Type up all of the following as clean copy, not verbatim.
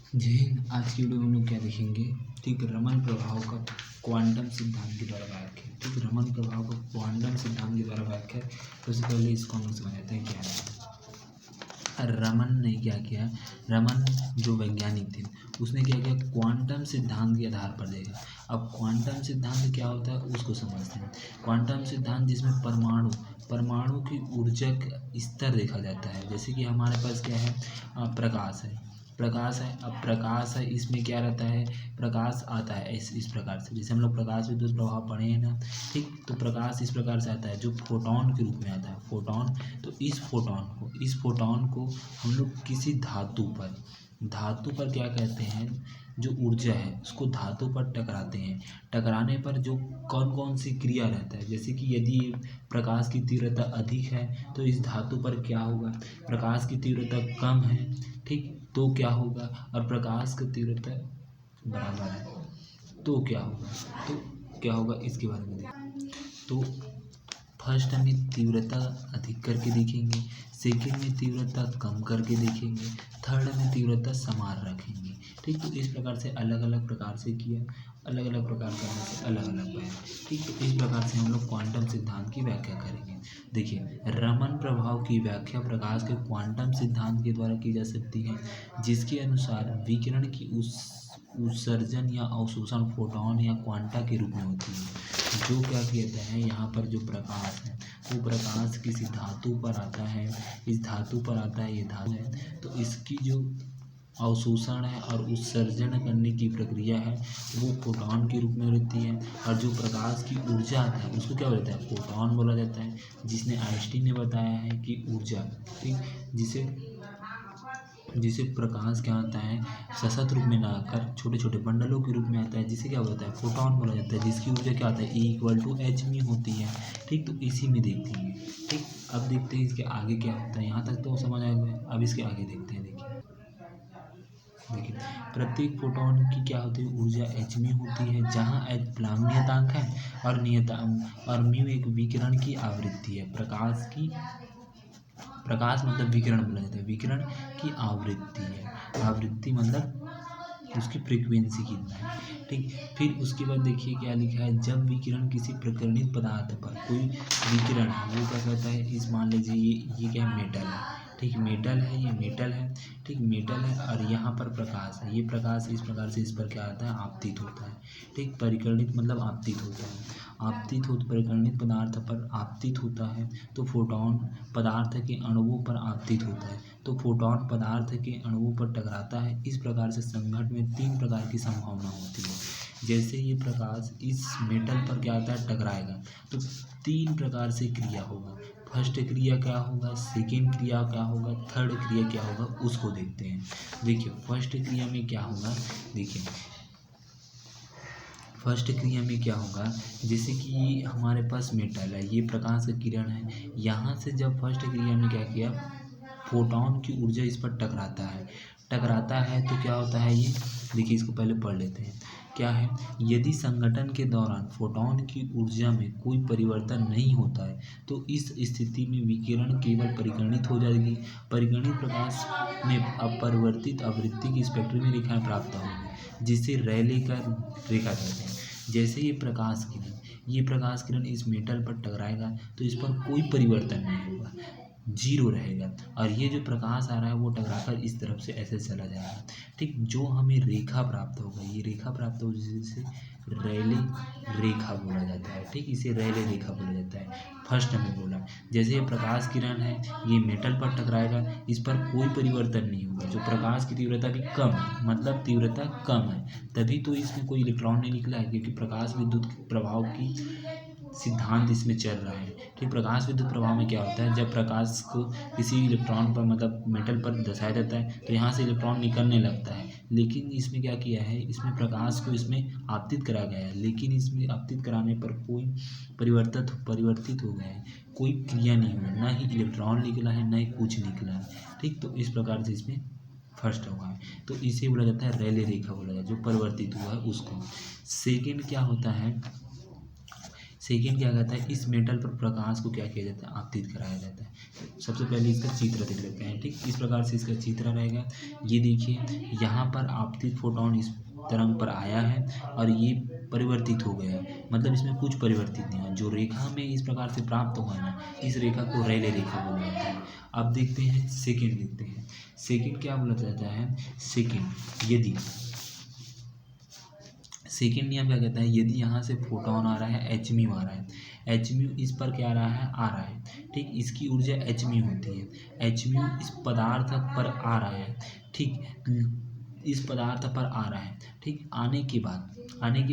जय हिंद। आज की वीडियो में हम लोग क्या देखेंगे, ठीक, रमन प्रभाव का क्वांटम सिद्धांत के द्वारा व्याख्या। ठीक, रमन प्रभाव का क्वांटम सिद्धांत के द्वारा व्याख्या। तो सबसे पहले इसको हम लोग समझते हैं क्या है। रमन ने क्या किया, रमन जो वैज्ञानिक थे उसने क्या किया, क्वांटम सिद्धांत के आधार पर देखा। अब क्वांटम सिद्धांत क्या होता है उसको समझते हैं। क्वांटम सिद्धांत जिसमें परमाणु की ऊर्जा का स्तर देखा जाता है। जैसे कि हमारे पास क्या है, प्रकाश है। अब प्रकाश है, इसमें क्या रहता है, प्रकाश आता है इस प्रकार से। जैसे हम लोग प्रकाश विद्युत प्रभाव पढ़े हैं ना, ठीक, तो प्रकाश इस प्रकार से आता है जो फोटोन के रूप में आता है, फोटोन। तो इस फोटोन को हम लोग किसी धातु पर क्या कहते हैं, जो ऊर्जा है उसको धातु पर टकराते हैं। टकराने पर जो कौन कौन सी क्रिया रहता है, जैसे कि यदि प्रकाश की तीव्रता अधिक है तो इस धातु पर क्या होगा, प्रकाश की तीव्रता कम है, ठीक, तो क्या होगा, और प्रकाश की तीव्रता बराबर है तो क्या होगा इसके बारे में देखें। तो फर्स्ट में तीव्रता अधिक करके देखेंगे, सेकेंड में तीव्रता कम करके देखेंगे, थर्ड में तीव्रता समान रखेंगे। ठीक, तो इस प्रकार से अलग अलग प्रकार से किया, अलग अलग प्रकार करने से अलग अलग पाया। ठीक, तो इस प्रकार से हम लोग क्वांटम सिद्धांत की व्याख्या करेंगे। देखिए, रमन प्रभाव की व्याख्या प्रकाश के क्वांटम सिद्धांत के द्वारा की जा सकती है, जिसके अनुसार विकिरण की उत्सर्जन या अवशोषण फोटोन या क्वांटा के रूप में होती है। जो क्या कहते हैं, यहाँ पर जो प्रकाश है वो प्रकाश किसी धातु पर आता है, इस धातु पर आता है, ये धातु है, तो इसकी जो अवशोषण है और उत्सर्जन करने की प्रक्रिया है वो फोटोन के रूप में होती है। और जो प्रकाश की ऊर्जा आता है उसको क्या बोलता है, फोटोन बोला जाता है। जिसने आइंस्टीन ने बताया है कि ऊर्जा, ठीक, जिसे प्रकाश क्या आता है, सशत रूप में ना आकर छोटे छोटे बंडलों के रूप में आता है, जिसे क्या बोलता है, फोटोन बोला जाता है, जिसकी ऊर्जा क्या आता है, E=h होती है। ठीक, तो इसी में देखते हैं। ठीक, अब देखते हैं इसके आगे क्या होता है। यहाँ तक तो समझ आ गया, अब इसके आगे देखते हैं। देखिए, प्रत्येक फोटोन की क्या होती है, ऊर्जा h होती है, जहाँ h प्लांग नियतांक है और म्यू एक विकिरण की आवृत्ति है। प्रकाश मतलब विकिरण बोला जाता है, विकिरण की आवृत्ति है। आवृत्ति मतलब उसकी फ्रीक्वेंसी कितना है। ठीक, फिर उसके बाद देखिए क्या लिखा है, जब विकिरण किसी प्रकरणित पदार्थ पर कोई विकिरण है वो क्या कहता है, इस मान लीजिए ये क्या है, मेटल है। ठीक, मेटल है, ये मेटल है। ठीक, मेटल है और यहाँ पर प्रकाश है, ये प्रकाश इस प्रकार से इस पर क्या आता है, आपतित होता है। ठीक, परिकर्णित मतलब आपतित होता है। परिकर्णित पदार्थ पर आपतित होता है तो फोटोन पदार्थ के अणुओं पर आपतित होता है, तो फोटोन पदार्थ के अणुओं पर टकराता है। इस प्रकार से संघटन में 3 प्रकार की संभावना होती है। जैसे ये प्रकाश इस मेटल पर क्या आता है, टकराएगा, तो 3 प्रकार से क्रिया होगा। फर्स्ट क्रिया क्या होगा, सेकेंड क्रिया क्या होगा, थर्ड क्रिया क्या होगा, उसको देखते हैं। देखिए, फर्स्ट क्रिया में क्या होगा, देखिए फर्स्ट क्रिया में क्या होगा, जैसे कि हमारे पास मेटल है, ये प्रकाश का किरण है, यहाँ से जब फर्स्ट क्रिया में क्या किया, फोटोन की ऊर्जा इस पर टकराता है तो क्या होता है, ये देखिए, इसको पहले पढ़ लेते हैं। क्या है, यदि संघटन के दौरान फोटोन की ऊर्जा में कोई परिवर्तन नहीं होता है तो इस स्थिति में विकिरण केवल परिगणित हो जाएगी। परिगणित प्रकाश में अपरिवर्तित आवृत्ति की स्पेक्ट्रम रेखाएं प्राप्त होंगी, जिसे रेले का रेखा कहते हैं। जैसे ये प्रकाश किरण इस मेटल पर टकराएगा तो इस पर कोई परिवर्तन नहीं होगा, जीरो रहेगा, और ये जो प्रकाश आ रहा है वो टकराकर इस तरफ से ऐसे चला जाएगा। ठीक, जो हमें रेखा प्राप्त होगा, ये रेखा प्राप्त होगी जिसे रेले रेखा बोला जाता है। ठीक, इसे रेले रेखा बोला जाता है। फर्स्ट में बोला, जैसे ये प्रकाश किरण है, ये मेटल पर टकराएगा, इस पर कोई परिवर्तन नहीं होगा, जो प्रकाश की तीव्रता भी कम है, मतलब तीव्रता कम है, तभी तो इसमें कोई इलेक्ट्रॉन नहीं निकला है, क्योंकि प्रकाश विद्युत प्रभाव की सिद्धांत इसमें चल रहा है। ठीक, प्रकाश विद्युत प्रभाव में क्या होता है, जब प्रकाश को किसी इलेक्ट्रॉन पर मतलब मेटल पर दर्शाया जाता है तो यहाँ से इलेक्ट्रॉन निकलने लगता है, लेकिन इसमें क्या किया है, इसमें प्रकाश को इसमें आपतित करा गया है, लेकिन इसमें आपतित कराने पर कोई परिवर्तित हो गया है, कोई क्रिया नहीं हुई, ना ही इलेक्ट्रॉन निकला है, ना ही कुछ निकला है। ठीक, तो इस प्रकार से इसमें फर्स्ट हुआ है, तो इसे बोला जाता है रेले रेखा बोला जाता है, जो परिवर्तित हुआ है उसको। सेकेंड क्या होता है, सेकंड क्या कहता है, इस मेटल पर प्रकाश को क्या किया जाता है, आपतित कराया जाता है। सबसे पहले इसका चित्र देख लेते हैं। ठीक, इस प्रकार से इसका चित्र रहेगा। ये देखिए यहाँ पर आपतित फोटोन इस तरंग पर आया है और ये परिवर्तित हो गया है, मतलब इसमें कुछ परिवर्तित नहीं हुआ। जो रेखा में इस प्रकार से प्राप्त हुआ है ना, इस रेखा को रेले रेखा बोला जाता है। अब देखते हैं सेकंड, देखते हैं सेकंड क्या बोला जाता है। सेकंड यदि सेकेंड नियम क्या कहता है, यदि यहाँ से फोटोन आ रहा है, एच म्यू आ रहा है, एच म्यू इस पर क्या आ रहा है, आ रहा है। ठीक, इसकी ऊर्जा एच म्यू होती है। एच म्यू इस पदार्थ पर आ रहा है। ठीक, इस पदार्थ पर आ रहा है। ठीक, आने के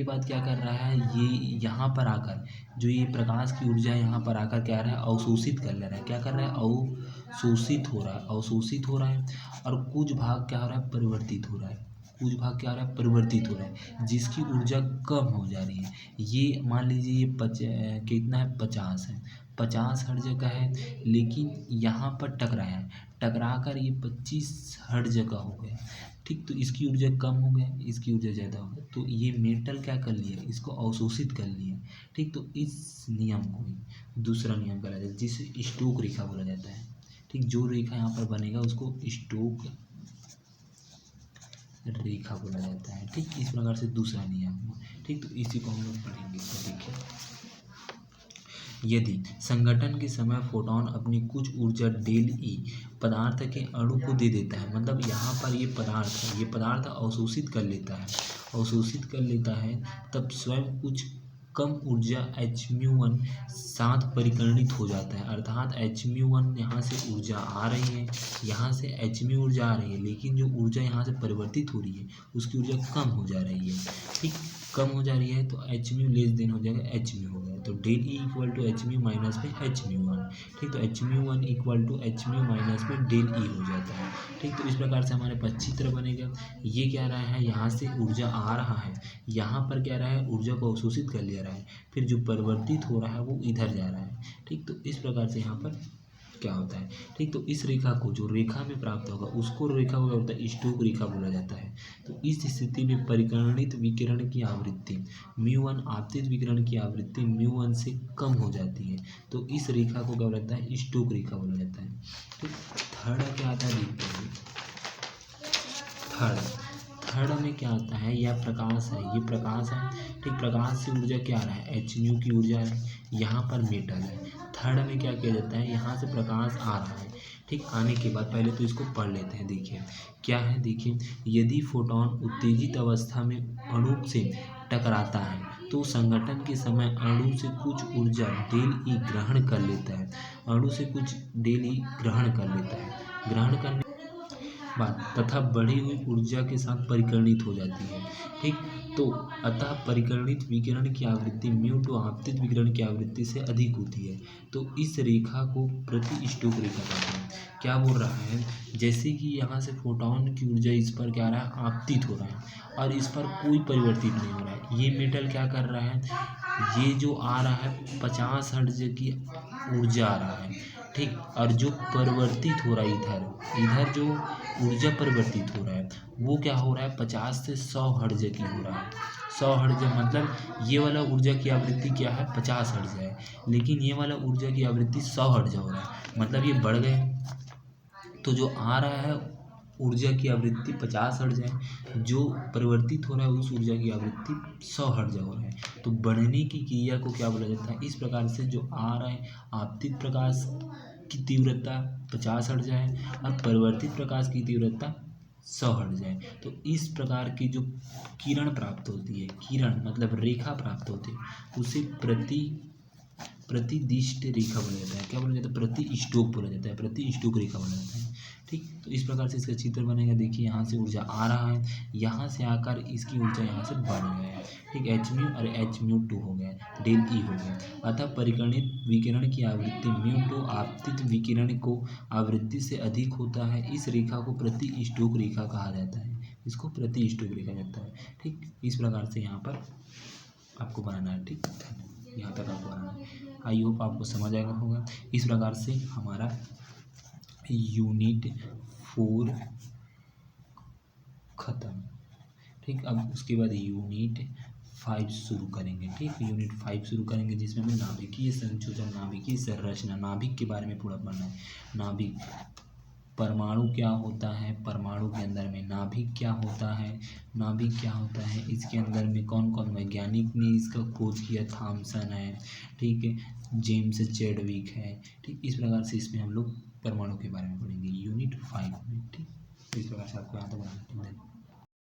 बाद क्या कर रहा है, ये यहाँ पर आकर जो ये प्रकाश की ऊर्जा यहाँ पर आकर क्या रहा है, अवशोषित कर ले रहा है। क्या कर रहा है, अवशोषित हो रहा है, अवशोषित हो रहा है। और कुछ भाग क्या हो रहा है, परिवर्तित हो रहा है। कुछ भाग क्या हो रहा है, परिवर्तित हो रहा है, जिसकी ऊर्जा कम हो जा रही है। ये मान लीजिए ये कितना है, 50 है, 50 हर्ट्ज का है, लेकिन यहाँ पर टकराया है, टकरा कर ये 25 हर्ट्ज का हो गया। ठीक, तो इसकी ऊर्जा कम हो गया, इसकी ऊर्जा ज़्यादा हो गया, तो ये मेटल क्या कर लिया, इसको अवशोषित कर लिया। ठीक, तो इस नियम को दूसरा नियम कहा जाता है, जिसे स्टोक रेखा बोला जाता है। ठीक, जो रेखा यहाँ पर बनेगा उसको स्टोक रेखा बोला जाता है। ठीक, इस प्रकार से दूसरा नियम हुआ। ठीक, तो इसी को हम लोग पढ़ेंगे। तो देखिए, यदि संगठन के समय फोटोन अपनी कुछ ऊर्जा डेल ई पदार्थ के अणु को दे देता है, मतलब यहाँ पर ये पदार्थ अवशोषित कर लेता है, अवशोषित कर लेता है, तब स्वयं कुछ कम ऊर्जा एच म्यू वन साथ परिकर्णित हो जाता है। अर्थात एच म्यू वन यहाँ से ऊर्जा आ रही है, यहाँ से एच म्यू ऊर्जा आ रही है, लेकिन जो ऊर्जा यहाँ से परिवर्तित हो रही है उसकी ऊर्जा कम हो जा रही है। ठीक, कम हो जा रही है तो एच म्यू लेस देन हो जाएगा एच म्यू हो गया, तो del e equal to h mu minus में एच म्यू वन। ठीक, तो h mu one equal to h mu minus में डेल ई हो जाता है। ठीक, तो इस प्रकार से हमारे पास चित्र बनेगा। ये क्या रहा है, यहाँ से ऊर्जा आ रहा है, यहाँ पर क्या रहा है, ऊर्जा को अवशोषित कर लिया रहा है, फिर जो परिवर्तित हो रहा है वो इधर जा रहा है। ठीक, तो इस प्रकार से यहाँ पर क्या होता है। ठीक, तो इस रेखा को जो रेखा में प्राप्त होगा उसको रेखा को क्या होता है, स्टोक रेखा बोला जाता है। तो इस स्थिति में परिकर्णित विकिरण की आवृत्ति म्यू वन आपतित विकिरण की आवृत्ति म्यू वन से कम हो जाती है, तो इस रेखा को क्या बोला जाता है, स्टोक रेखा बोला जाता है। तो थर्ड क्या आता है, देखते हैं। थर्ड में क्या आता है, यह प्रकाश है, ये प्रकाश है। ठीक, प्रकाश से ऊर्जा क्या आ रहा है, एच म्यू की ऊर्जा है, यहाँ पर मेटल है। थर्ड में क्या किया जाता है, यहाँ से प्रकाश आ रहा है। ठीक, आने के बाद पहले तो इसको पढ़ लेते हैं। देखिए क्या है, देखिए यदि फोटोन उत्तेजित अवस्था में अणु से टकराता है तो संगठन के समय अणु से कुछ ऊर्जा डेल ई ग्रहण कर लेता है, अणु से कुछ डेल ई ग्रहण कर लेता है, ग्रहण करने बात तथा बढ़ी हुई ऊर्जा के साथ परिकर्णित हो जाती है। ठीक, तो अतः परिकर्णित विकिरण की आवृत्ति म्यू टू आपतित विकिरण की आवृत्ति से अधिक होती है, तो इस रेखा को प्रति स्टोक रेखा कहते हैं। क्या बोल रहा है, जैसे कि यहाँ से फोटोन की ऊर्जा इस पर क्या आ रहा है, आपतित हो रहा है और इस पर कोई परिवर्तित नहीं हो रहा है। ये मेटल क्या कर रहा है, ये जो आ रहा है 50 हर्ट्ज की ऊर्जा आ रहा है। ठीक, और जो परिवर्तित हो रहा है इधर जो ऊर्जा परिवर्तित हो रहा है वो क्या हो रहा है, 50 से 100 हर्ट्ज की हो रहा है। 100 हर्ट्ज मतलब ये वाला ऊर्जा की आवृत्ति क्या है, 50 हर्ट्ज है, लेकिन ये वाला ऊर्जा की आवृत्ति 100 हर्ट्ज हो रहा है, मतलब ये बढ़ गए। तो जो आ रहा है ऊर्जा की आवृत्ति 50 हर्ट्ज है, जो परिवर्तित हो रहा है उस ऊर्जा की आवृत्ति 100 हर्ट्ज हो रहा है। तो बढ़ने की क्रिया को क्या बोला जाता है, इस प्रकार से जो आ रहा है आपतित प्रकाश की तीव्रता 50 हर्ट्ज है और परिवर्तित प्रकाश की तीव्रता 100 हर्ट्ज है। तो इस प्रकार की जो किरण प्राप्त होती है, किरण मतलब रेखा प्राप्त होती है, उसे प्रतिदिष्ट रेखा बोला जाता है। क्या बोला जाता है, प्रति स्टोक बोला जाता है, प्रति स्टोक रेखा बोला जाता है। ठीक, तो इस प्रकार से इसका चित्र बनेगा। देखिए यहाँ से ऊर्जा आ रहा है, यहाँ से आकर इसकी ऊर्जा यहाँ से बढ़ गया है। ठीक, एच म्यू और एच म्यू टू हो गया, डेल ई हो गया। अतः परिकर्णित विकिरण की आवृत्ति म्यू टू आपतित विकिरण को आवृत्ति से अधिक होता है। इस रेखा को प्रति स्टोक रेखा कहा जाता है, इसको प्रति स्टोक रेखा जाता है। ठीक, इस प्रकार से यहाँ पर आपको बनाना है। ठीक, यहाँ तक आपको बनाना है। आई होप आपको समझ आएगा होगा। इस प्रकार से हमारा यूनिट 4 खत्म। ठीक, अब उसके बाद यूनिट 5 शुरू करेंगे। ठीक, यूनिट 5 शुरू करेंगे जिसमें हमें नाभिकीय संयोजन, नाभिकीय संरचना, नाभिक के बारे में पूरा पढ़ना है। नाभिक, परमाणु क्या होता है, परमाणु के अंदर में नाभिक क्या होता है, नाभिक क्या होता है, इसके अंदर में कौन कौन वैज्ञानिक ने इसका खोज किया, थॉमसन है, ठीक है, जेम्स चैडविक है। ठीक, इस प्रकार से इसमें हम लोग परमाणु के बारे में पढ़ेंगे यूनिट 5 में। ठीक, तो इस प्रकार से आपको यहाँ तक बनाना है।